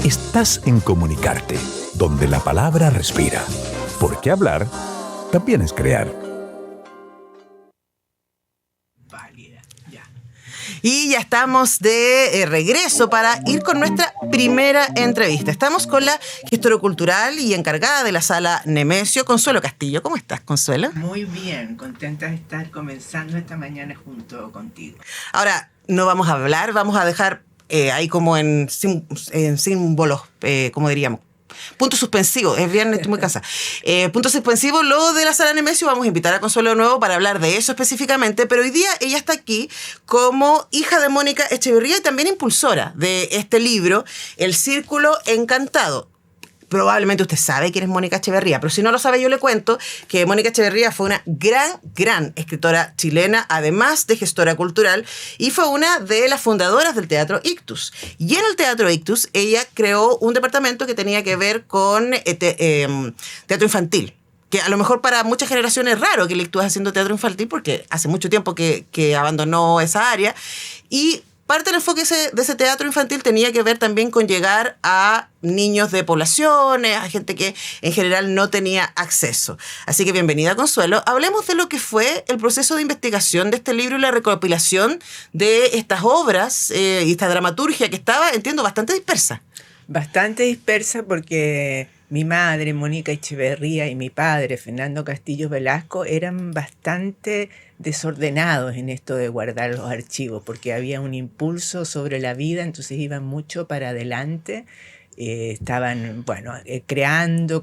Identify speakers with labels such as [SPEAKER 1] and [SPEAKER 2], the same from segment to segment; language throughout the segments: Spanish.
[SPEAKER 1] Estás en Comunicarte, donde la palabra respira. Porque hablar también es crear.
[SPEAKER 2] Y ya estamos de regreso para ir con nuestra primera entrevista. Estamos con la gestora cultural y encargada de la sala Nemesio, Consuelo Castillo. ¿Cómo estás, Consuelo?
[SPEAKER 3] Muy bien, contenta de estar comenzando esta mañana junto contigo.
[SPEAKER 2] Ahora, no vamos a hablar, vamos a dejar ahí como en símbolos, como diríamos. Punto suspensivo, es viernes, estoy muy cansada. Punto suspensivo, lo de la sala Nemesio, vamos a invitar a Consuelo de nuevo para hablar de eso específicamente, pero hoy día ella está aquí como hija de Mónica Echeverría y también impulsora de este libro, El Círculo Encantado. Probablemente usted sabe quién es Mónica Echeverría, pero si no lo sabe yo le cuento que Mónica Echeverría fue una gran escritora chilena, además de gestora cultural, y fue una de las fundadoras del Teatro Ictus. Y en el Teatro Ictus ella creó un departamento que tenía que ver con teatro infantil. Que a lo mejor para muchas generaciones es raro que el Ictus haciendo teatro infantil porque hace mucho tiempo que abandonó esa área. Y parte del enfoque de ese teatro infantil tenía que ver también con llegar a niños de poblaciones, a gente que en general no tenía acceso. Así que bienvenida, Consuelo. Hablemos de lo que fue el proceso de investigación de este libro y la recopilación de estas obras y esta dramaturgia que estaba, entiendo, bastante dispersa.
[SPEAKER 3] Bastante dispersa porque mi madre, Mónica Echeverría, y mi padre, Fernando Castillo Velasco, eran bastante desordenados en esto de guardar los archivos, porque había un impulso sobre la vida, entonces iban mucho para adelante. Estaban, creando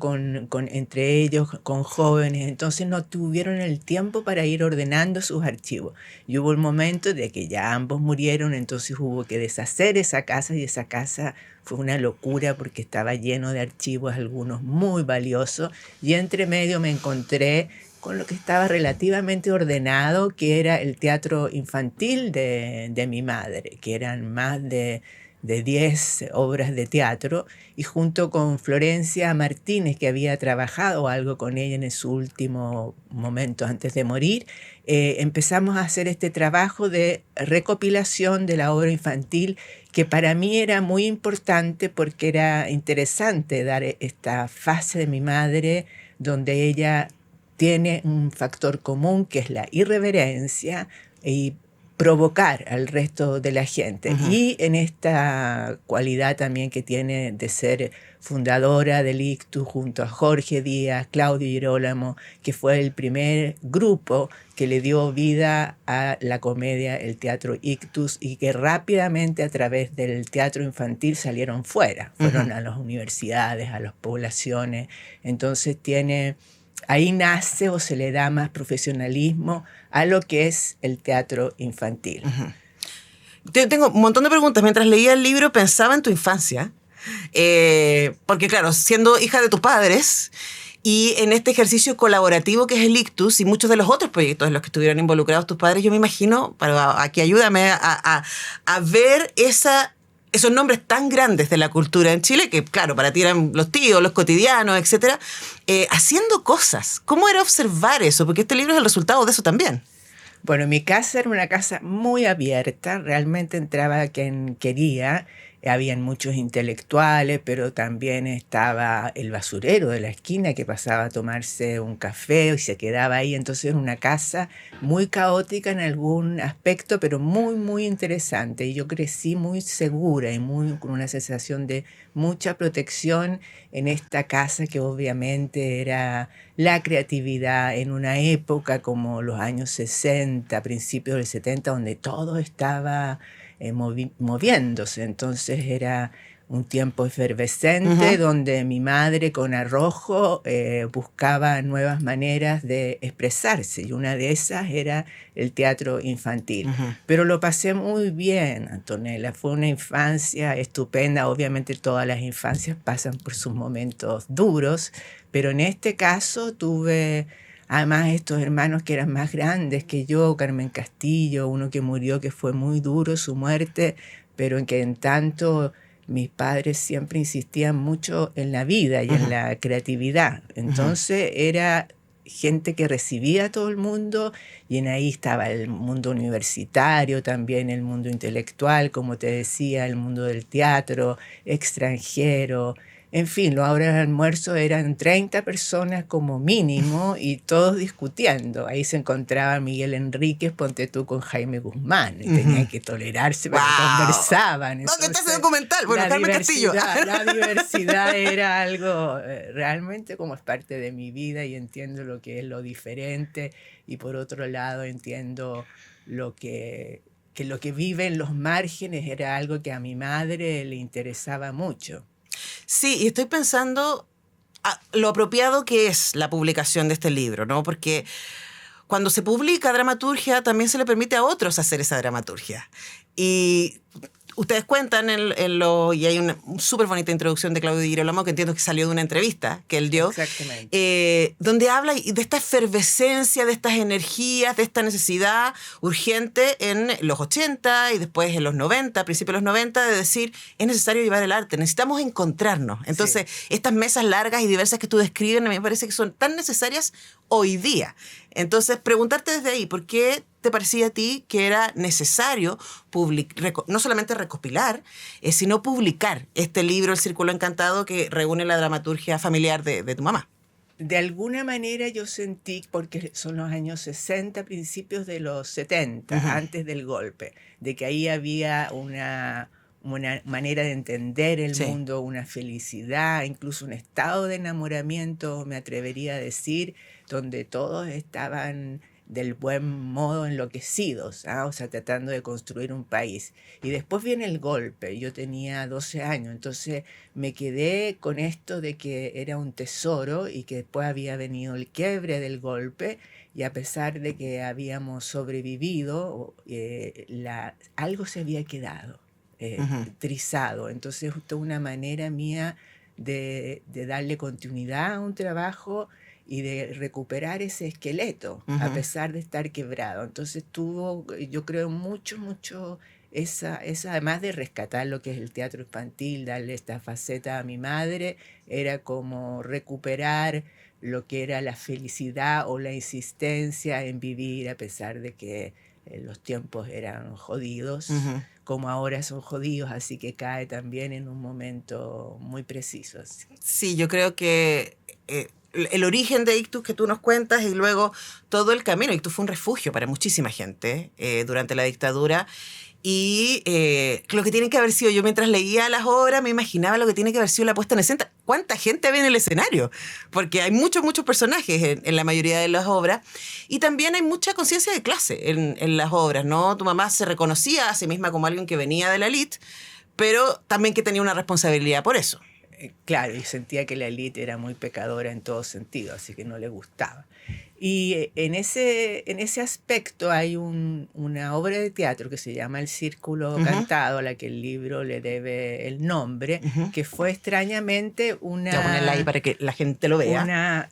[SPEAKER 3] entre ellos, con jóvenes, entonces no tuvieron el tiempo para ir ordenando sus archivos. Y hubo un momento de que ya ambos murieron, entonces hubo que deshacer esa casa, y esa casa fue una locura porque estaba lleno de archivos, algunos muy valiosos, y entre medio me encontré con lo que estaba relativamente ordenado, que era el teatro infantil de mi madre, que eran más de 10 obras de teatro, y junto con Florencia Martínez, que había trabajado algo con ella en su último momento antes de morir, empezamos a hacer este trabajo de recopilación de la obra infantil, que para mí era muy importante porque era interesante dar esta fase de mi madre donde ella tiene un factor común que es la irreverencia y provocar al resto de la gente. Uh-huh. Y en esta cualidad también que tiene de ser fundadora del Ictus junto a Jorge Díaz, Claudio Girolamo, que fue el primer grupo que le dio vida a la comedia, el Teatro Ictus, y que rápidamente a través del teatro infantil salieron fuera, fueron a las universidades, a las poblaciones. Entonces ahí nace o se le da más profesionalismo a lo que es el teatro infantil.
[SPEAKER 2] Uh-huh. Tengo un montón de preguntas. Mientras leía el libro pensaba en tu infancia, porque claro, siendo hija de tus padres y en este ejercicio colaborativo que es el Ictus y muchos de los otros proyectos en los que estuvieron involucrados tus padres, yo me imagino, aquí ayúdame a ver esos nombres tan grandes de la cultura en Chile, que claro, para ti eran los tíos, los cotidianos, etcétera, haciendo cosas. ¿Cómo era observar eso? Porque este libro es el resultado de eso también.
[SPEAKER 3] Bueno, mi casa era una casa muy abierta, realmente entraba quien quería. Habían muchos intelectuales, pero también estaba el basurero de la esquina que pasaba a tomarse un café y se quedaba ahí. Entonces era una casa muy caótica en algún aspecto, pero muy interesante. Y yo crecí muy segura y con una sensación de mucha protección en esta casa, que obviamente era la creatividad en una época como los años 60, principios del 70, donde todo estaba moviéndose. Entonces era un tiempo efervescente, uh-huh, donde mi madre con arrojo buscaba nuevas maneras de expresarse, y una de esas era el teatro infantil. Uh-huh. Pero lo pasé muy bien, Antonella. Fue una infancia estupenda. Obviamente todas las infancias pasan por sus momentos duros, pero en este caso tuve además estos hermanos que eran más grandes que yo, Carmen Castillo, uno que murió, que fue muy duro su muerte, pero en tanto mis padres siempre insistían mucho en la vida y, uh-huh, en la creatividad. Entonces, uh-huh, era gente que recibía a todo el mundo, y en ahí estaba el mundo universitario, también el mundo intelectual, como te decía, el mundo del teatro, extranjero. En fin, los horas de almuerzo eran 30 personas como mínimo y todos discutiendo. Ahí se encontraba Miguel Enríquez, ponte tú, con Jaime Guzmán, y tenían que tolerarse porque conversaban.
[SPEAKER 2] ¿Dónde está ese
[SPEAKER 3] Entonces,
[SPEAKER 2] documental? Bueno, Carmen Castillo.
[SPEAKER 3] La diversidad era algo realmente como es parte de mi vida, y entiendo lo que es lo diferente, y por otro lado entiendo que lo que vive en los márgenes era algo que a mi madre le interesaba mucho.
[SPEAKER 2] Sí, y estoy pensando lo apropiado que es la publicación de este libro, ¿no? Porque cuando se publica dramaturgia, también se le permite a otros hacer esa dramaturgia. Y ustedes cuentan y hay una súper bonita introducción de Claudio Di Girolamo, que entiendo que salió de una entrevista que él dio, donde habla de esta efervescencia, de estas energías, de esta necesidad urgente en los 80 y después en los 90, principios de los 90, de decir, es necesario llevar el arte, necesitamos encontrarnos. Entonces, estas mesas largas y diversas que tú describes, a mí me parece que son tan necesarias hoy día. Entonces, preguntarte desde ahí, ¿por qué te parecía a ti que era necesario no solamente recopilar, sino publicar este libro, El Círculo Encantado, que reúne la dramaturgia familiar de tu mamá?
[SPEAKER 3] De alguna manera yo sentí, porque son los años 60, principios de los 70, antes del golpe, de que ahí había una manera de entender el mundo, una felicidad, incluso un estado de enamoramiento, me atrevería a decir, donde todos estaban del buen modo enloquecidos, o sea, tratando de construir un país. Y después viene el golpe, yo tenía 12 años, entonces me quedé con esto de que era un tesoro y que después había venido el quiebre del golpe, y a pesar de que habíamos sobrevivido, algo se había quedado trizado. Entonces, esto es una manera mía de darle continuidad a un trabajo y de recuperar ese esqueleto, a pesar de estar quebrado. Entonces tuvo, yo creo, mucho esa, además de rescatar lo que es el teatro infantil, darle esta faceta a mi madre, era como recuperar lo que era la felicidad o la insistencia en vivir a pesar de que los tiempos eran jodidos, como ahora son jodidos, así que cae también en un momento muy preciso.
[SPEAKER 2] Sí, yo creo que el origen de Ictus que tú nos cuentas y luego todo el camino. Ictus fue un refugio para muchísima gente durante la dictadura. Y lo que tiene que haber sido, yo mientras leía las obras me imaginaba lo que tiene que haber sido la puesta en escena. ¿Cuánta gente había en el escenario? Porque hay muchos personajes en la mayoría de las obras. Y también hay mucha conciencia de clase en las obras, ¿no? Tu mamá se reconocía a sí misma como alguien que venía de la élite, pero también que tenía una responsabilidad por eso.
[SPEAKER 3] Claro, y sentía que la élite era muy pecadora en todo sentido, así que no le gustaba. Y en ese aspecto hay una obra de teatro que se llama El Círculo Encantado, a la que el libro le debe el nombre, que fue extrañamente una...
[SPEAKER 2] Voy a ponerla ahí para que la gente lo vea.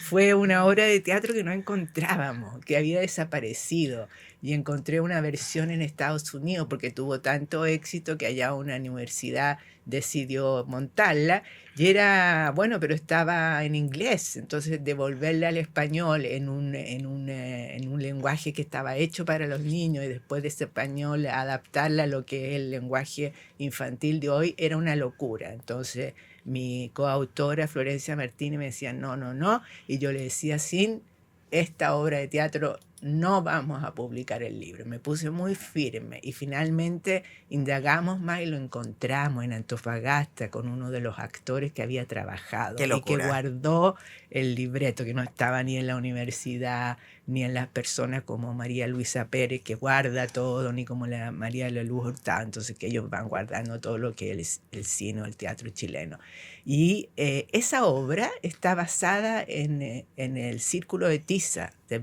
[SPEAKER 3] Fue una obra de teatro que no encontrábamos, que había desaparecido. Y encontré una versión en Estados Unidos porque tuvo tanto éxito que allá una universidad decidió montarla. Y era, bueno, pero estaba en inglés. Entonces devolverla al español en un lenguaje que estaba hecho para los niños, y después de ese español adaptarla a lo que es el lenguaje infantil de hoy, era una locura. Entonces mi coautora Florencia Martínez me decía no, y yo le decía, sin esta obra de teatro no vamos a publicar el libro. Me puse muy firme y finalmente indagamos más y lo encontramos en Antofagasta con uno de los actores que había trabajado y que guardó el libreto, que no estaba ni en la universidad ni en las personas como María Luisa Pérez, que guarda todo, ni como la María de la Luz Hurtado. Entonces que ellos van guardando todo lo que es el cine o el teatro chileno. Y esa obra está basada en el Círculo de Tiza de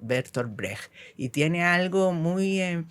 [SPEAKER 3] Bertolt Brecht, y tiene algo muy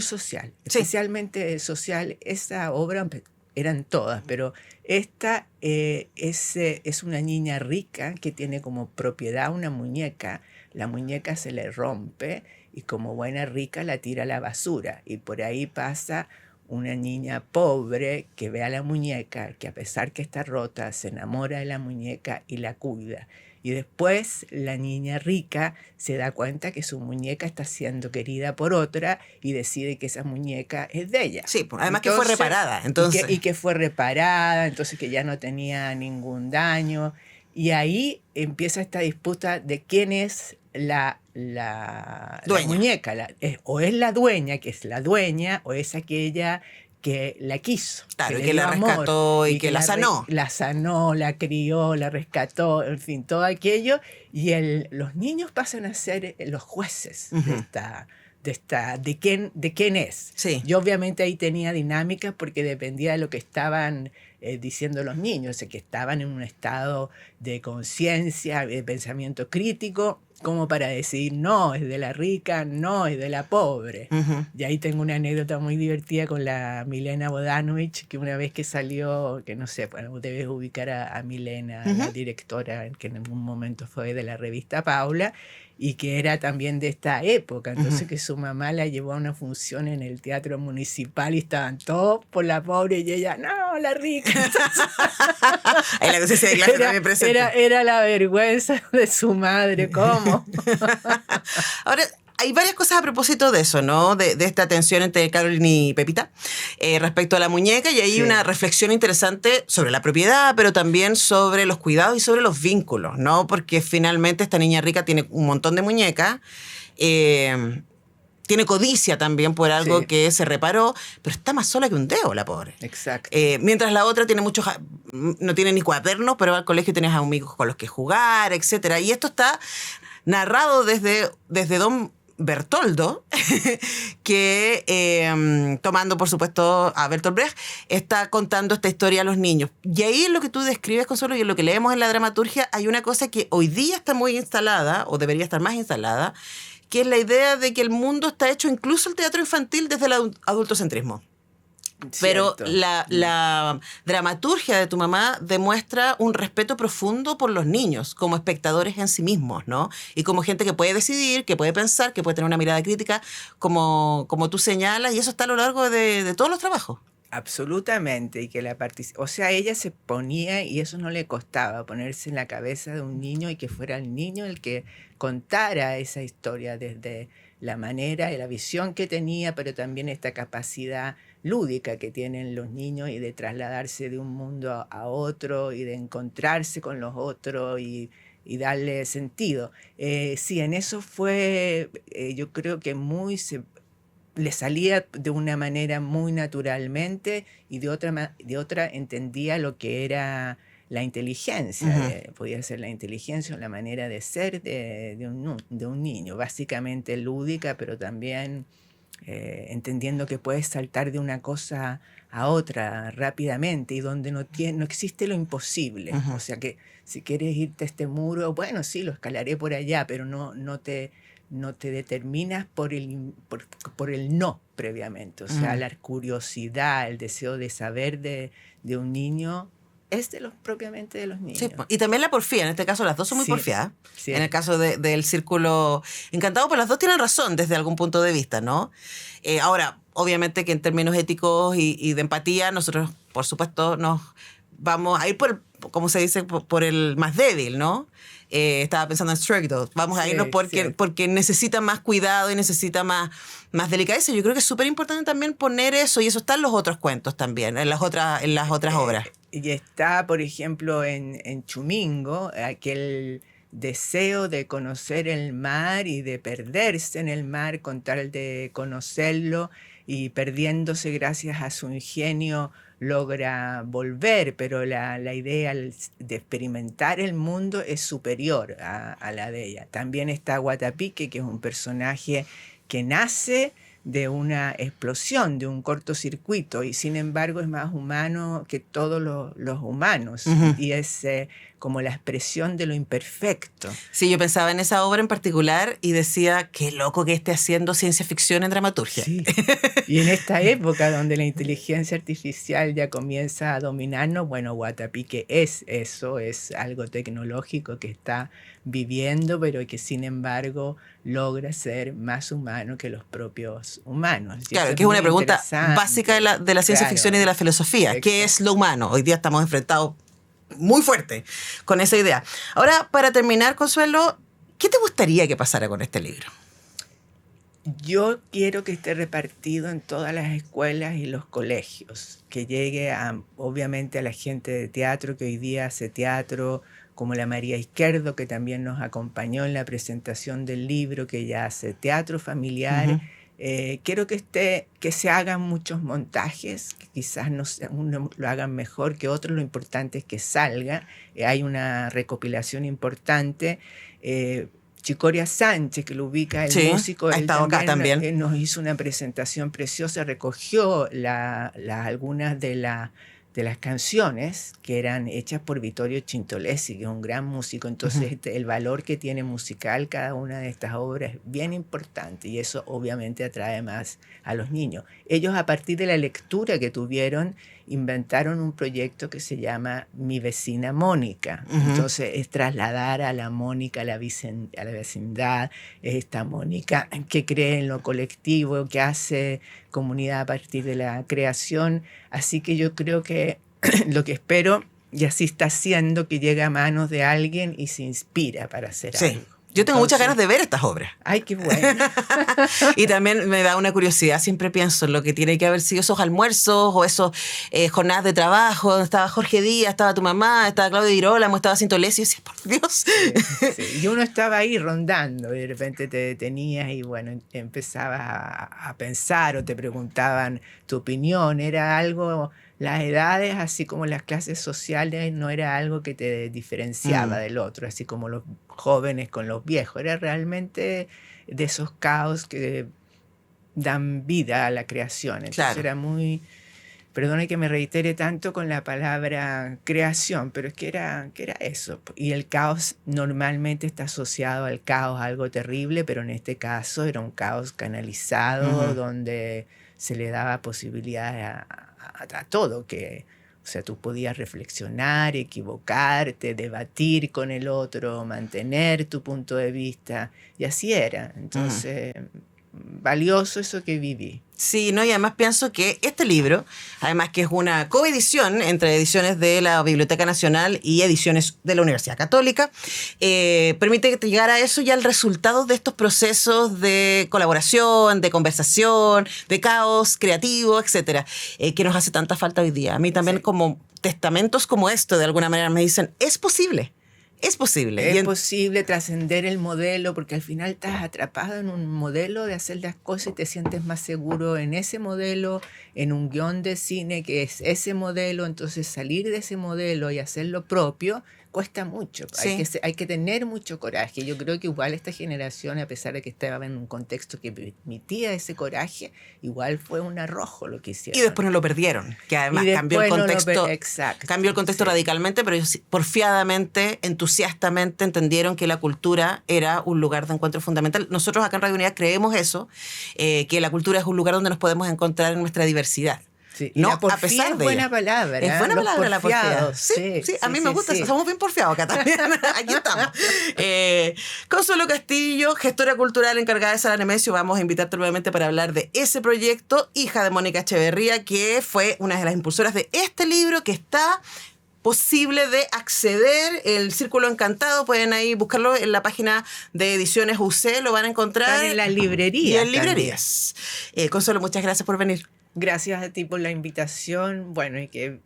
[SPEAKER 3] social, especialmente social. Esa obra, eran todas, pero esta es una niña rica que tiene como propiedad una muñeca. La muñeca se le rompe y como buena rica la tira a la basura, y por ahí pasa una niña pobre que ve a la muñeca, que a pesar que está rota, se enamora de la muñeca y la cuida. Y después la niña rica se da cuenta que su muñeca está siendo querida por otra y decide que esa muñeca es de ella.
[SPEAKER 2] Sí, además que fue reparada. Entonces...
[SPEAKER 3] Y que fue reparada, entonces que ya no tenía ningún daño. Y ahí empieza esta disputa de quién es la muñeca. O es la dueña, que es la dueña, o es aquella que la quiso.
[SPEAKER 2] Claro,
[SPEAKER 3] que
[SPEAKER 2] y que la rescató y que la sanó.
[SPEAKER 3] La sanó, la crió, la rescató, en fin, todo aquello. Y los niños pasan a ser los jueces de quién es.
[SPEAKER 2] Sí.
[SPEAKER 3] Yo obviamente ahí tenía dinámicas porque dependía de lo que estaban diciendo los niños, que estaban en un estado de conciencia, de pensamiento crítico, como para decir, no, es de la rica, no, es de la pobre. Y ahí tengo una anécdota muy divertida con la Milena Bodanovich, que una vez que salió, que no sé, bueno, debes ubicar a Milena, la directora, que en algún momento fue de la revista Paula, y que era también de esta época. Entonces que su mamá la llevó a una función en el Teatro Municipal y estaban todos por la pobre y ella, no, la rica.
[SPEAKER 2] En la conciencia de clase también presente.
[SPEAKER 3] Era la vergüenza de su madre, ¿cómo?
[SPEAKER 2] Ahora, hay varias cosas a propósito de eso, ¿no? De esta tensión entre Caroline y Pepita respecto a la muñeca, y hay una reflexión interesante sobre la propiedad, pero también sobre los cuidados y sobre los vínculos, ¿no? Porque finalmente esta niña rica tiene un montón de muñecas, tiene codicia también por algo que se reparó, pero está más sola que un dedo, la pobre.
[SPEAKER 3] Exacto.
[SPEAKER 2] Mientras la otra tiene muchos, no tiene ni cuadernos, pero al colegio tienes amigos con los que jugar, etcétera. Y esto está narrado desde Don Bertoldo, que tomando por supuesto a Bertolt Brecht, está contando esta historia a los niños. Y ahí en lo que tú describes, Consuelo, y en lo que leemos en la dramaturgia, hay una cosa que hoy día está muy instalada, o debería estar más instalada, que es la idea de que el mundo está hecho, incluso el teatro infantil, desde el adultocentrismo. Pero la dramaturgia de tu mamá demuestra un respeto profundo por los niños como espectadores en sí mismos, ¿no? Y como gente que puede decidir, que puede pensar, que puede tener una mirada crítica, como tú señalas, y eso está a lo largo de todos los trabajos.
[SPEAKER 3] Absolutamente, y que o sea, ella se ponía, y eso no le costaba, ponerse en la cabeza de un niño y que fuera el niño el que contara esa historia desde la manera y la visión que tenía, pero también esta capacidad lúdica que tienen los niños y de trasladarse de un mundo a otro y de encontrarse con los otros y darle sentido. Sí, en eso fue, yo creo que le salía de una manera muy naturalmente, y de otra entendía lo que era la inteligencia, podía ser la inteligencia o la manera de ser de un niño, básicamente lúdica, pero también entendiendo que puedes saltar de una cosa a otra rápidamente y donde no existe lo imposible. O sea que si quieres irte a este muro, bueno, sí, lo escalaré por allá, pero no te determinas por el no previamente. O sea, la curiosidad, el deseo de saber de un niño es propiamente de los niños.
[SPEAKER 2] Sí, y también la porfía, en este caso las dos son muy porfiadas.
[SPEAKER 3] Sí.
[SPEAKER 2] En el caso del Círculo Encantado, pues las dos tienen razón desde algún punto de vista, ¿no? Ahora, obviamente que en términos éticos y de empatía, nosotros, por supuesto, nos vamos a ir como se dice, por el más débil, ¿no? Estaba pensando en Stray Dogs. Vamos a irnos porque necesita más cuidado y necesita más delicadeza. Yo creo que es súper importante también poner eso, y eso está en los otros cuentos también, en las otras obras.
[SPEAKER 3] Y está, por ejemplo, en Chumingo, aquel deseo de conocer el mar y de perderse en el mar con tal de conocerlo, y perdiéndose gracias a su ingenio logra volver, pero la idea de experimentar el mundo es superior a la de ella. También está Guatapique, que es un personaje que nace de una explosión, de un cortocircuito, y sin embargo es más humano que todos los humanos, y es como la expresión de lo imperfecto.
[SPEAKER 2] Sí, yo pensaba en esa obra en particular y decía, qué loco que esté haciendo ciencia ficción en dramaturgia.
[SPEAKER 3] Sí. Y en esta época donde la inteligencia artificial ya comienza a dominarnos, bueno, Guatapique es eso, es algo tecnológico que está viviendo, pero que sin embargo logra ser más humano que los propios humanos. Y
[SPEAKER 2] claro,
[SPEAKER 3] eso
[SPEAKER 2] que es una
[SPEAKER 3] muy
[SPEAKER 2] pregunta
[SPEAKER 3] interesante.
[SPEAKER 2] básica de la ciencia
[SPEAKER 3] Claro.
[SPEAKER 2] ficción y de la filosofía. ¿Qué es lo humano? Hoy día estamos enfrentados muy fuerte con esa idea. Ahora, para terminar, Consuelo, ¿qué te gustaría que pasara con este libro?
[SPEAKER 3] Yo quiero que esté repartido en todas las escuelas y los colegios, que llegue obviamente a la gente de teatro que hoy día hace teatro, como la María Izquierdo, que también nos acompañó en la presentación del libro, que ya hace teatro familiar.
[SPEAKER 2] Ujú.
[SPEAKER 3] Quiero que se hagan muchos montajes, que quizás uno lo hagan mejor que otros, lo importante es que salga. Hay una recopilación importante. Chicoria Sánchez, que lo ubica el
[SPEAKER 2] Sí,
[SPEAKER 3] músico,
[SPEAKER 2] ha
[SPEAKER 3] él
[SPEAKER 2] estado acá también.
[SPEAKER 3] nos hizo una presentación preciosa, recogió algunas de las canciones que eran hechas por Vittorio Cintolesi, que es un gran músico. Entonces, el valor que tiene musical cada una de estas obras es bien importante y eso obviamente atrae más a los niños. Ellos, a partir de la lectura que tuvieron, inventaron un proyecto que se llama Mi Vecina Mónica. Entonces, es trasladar a la Mónica a la vecindad, esta Mónica que cree en lo colectivo, que hace comunidad a partir de la creación. Así que yo creo que lo que espero, y así está haciendo, que llegue a manos de alguien y se inspira para hacer algo.
[SPEAKER 2] Yo tengo muchas ganas de ver estas obras.
[SPEAKER 3] ¡Ay, qué bueno!
[SPEAKER 2] Y también me da una curiosidad, siempre pienso en lo que tiene que haber sido esos almuerzos o esos jornadas de trabajo, donde estaba Jorge Díaz, estaba tu mamá, estaba Claudio Girolamo, estaba Cintolesi, y decía, por Dios.
[SPEAKER 3] Sí. Y uno estaba ahí rondando, y de repente te detenías y bueno, empezabas a pensar o te preguntaban tu opinión. Era algo, las edades, así como las clases sociales, no era algo que te diferenciaba del otro, así como los jóvenes con los viejos. Era realmente de esos caos que dan vida a la creación. Entonces
[SPEAKER 2] Claro.
[SPEAKER 3] era muy... Perdone que me reitere tanto con la palabra creación, pero es que era eso. Y el caos normalmente está asociado al caos, algo terrible, pero en este caso era un caos canalizado, donde se le daba posibilidades a todo, que, o sea, tú podías reflexionar, equivocarte, debatir con el otro, mantener tu punto de vista, y así era. Entonces, valioso eso que viví.
[SPEAKER 2] Sí, no, y además pienso que este libro, además que es una coedición entre ediciones de la Biblioteca Nacional y ediciones de la Universidad Católica, permite llegar a eso y al resultado de estos procesos de colaboración, de conversación, de caos creativo, etcétera, que nos hace tanta falta hoy día. A mí también, como testamentos como esto, de alguna manera me dicen, es posible. Es posible.
[SPEAKER 3] Es posible trascender el modelo, porque al final estás atrapado en un modelo de hacer las cosas y te sientes más seguro en ese modelo, en un guión de cine que es ese modelo. Entonces salir de ese modelo y hacer lo propio cuesta mucho.
[SPEAKER 2] Sí.
[SPEAKER 3] Hay que tener mucho coraje. Yo creo que igual esta generación, a pesar de que estaba en un contexto que permitía ese coraje, igual fue un arrojo lo que hicieron.
[SPEAKER 2] Y después no lo perdieron, que además cambió el contexto, cambió el contexto radicalmente, pero ellos porfiadamente, entusiastamente entendieron que la cultura era un lugar de encuentro fundamental. Nosotros acá en Radio Unidad creemos eso, que la cultura es un lugar donde nos podemos encontrar en nuestra diversidad.
[SPEAKER 3] Sí,
[SPEAKER 2] no,
[SPEAKER 3] a pesar
[SPEAKER 2] es
[SPEAKER 3] de buena palabra.
[SPEAKER 2] Es buena palabra la porfiada.
[SPEAKER 3] Sí,
[SPEAKER 2] a mí me gusta. Somos bien porfiados acá también. Aquí estamos. Consuelo Castillo, gestora cultural encargada de Sala Nemesio, vamos a invitarte nuevamente para hablar de ese proyecto, hija de Mónica Echeverría, que fue una de las impulsoras de este libro que está posible de acceder, El Círculo Encantado. Pueden ahí buscarlo en la página de Ediciones UC, lo van a encontrar.
[SPEAKER 3] Están en las librerías.
[SPEAKER 2] Y en librerías. Consuelo, muchas gracias por venir.
[SPEAKER 3] Gracias a ti por la invitación. Bueno, y que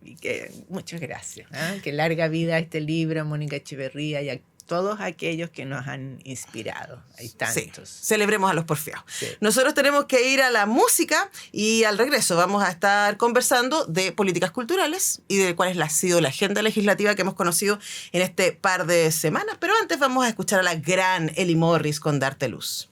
[SPEAKER 3] muchas gracias. Que larga vida a este libro, Mónica Echeverría, y a todos aquellos que nos han inspirado. Hay tantos.
[SPEAKER 2] Sí, celebremos a los porfiados.
[SPEAKER 3] Sí.
[SPEAKER 2] Nosotros tenemos que ir a la música y al regreso vamos a estar conversando de políticas culturales y de cuál ha sido la agenda legislativa que hemos conocido en este par de semanas. Pero antes vamos a escuchar a la gran Eli Morris con Darte Luz.